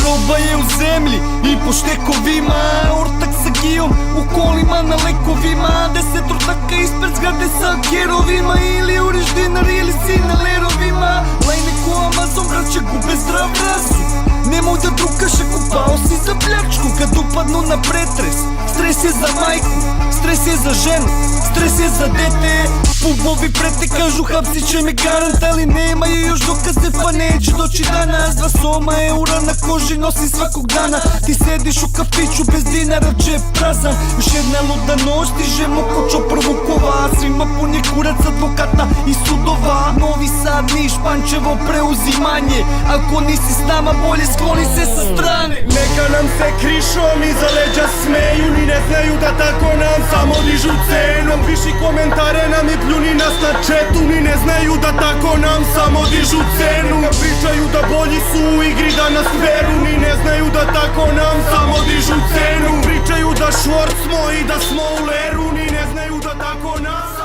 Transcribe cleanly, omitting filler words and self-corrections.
Roba je u zemlji i po štekovima, ortak sa gijom u kolima na lekovima, 10 ortaka ispred zgrade sa kerovima, ili uriš dinar ili si na lerovima. Lajne ko Amazon, braće gube zdrav razum, nemoj da drukaš ako pao si za pljačku. Kad upadnu na pretres, stres je za majku, stres je za ženu, stres je za dete. Pubovi prete kažu hapsit će me garant, ali nemaju još dokaze pa neće doći danas. 2 soma eura na koži nosim svakog dana, ti sediš u kafiću bez dinara, džep prazan. Još jedna luda noć, stižemo ko Čopar Vukova, svima pun je kurac advokata i sudova. Novi Sad, Niš, Pančevo, preuzimanje, ako nisi s nama bolje skloni se sa strane. Neka nam se krišom iza leđa smeju, ni ne znaju da tako nam samo dižu cenu. Piši komentare nam i pljuni nas na četu, ni ne znaju da tako nam samo dižu cenu. Kad pričaju da bolji su u igri da nas peru, ni ne znaju da tako nam samo dižu cenu. Pričaju da švort smo i da smo u leru, ni ne znaju da tako nas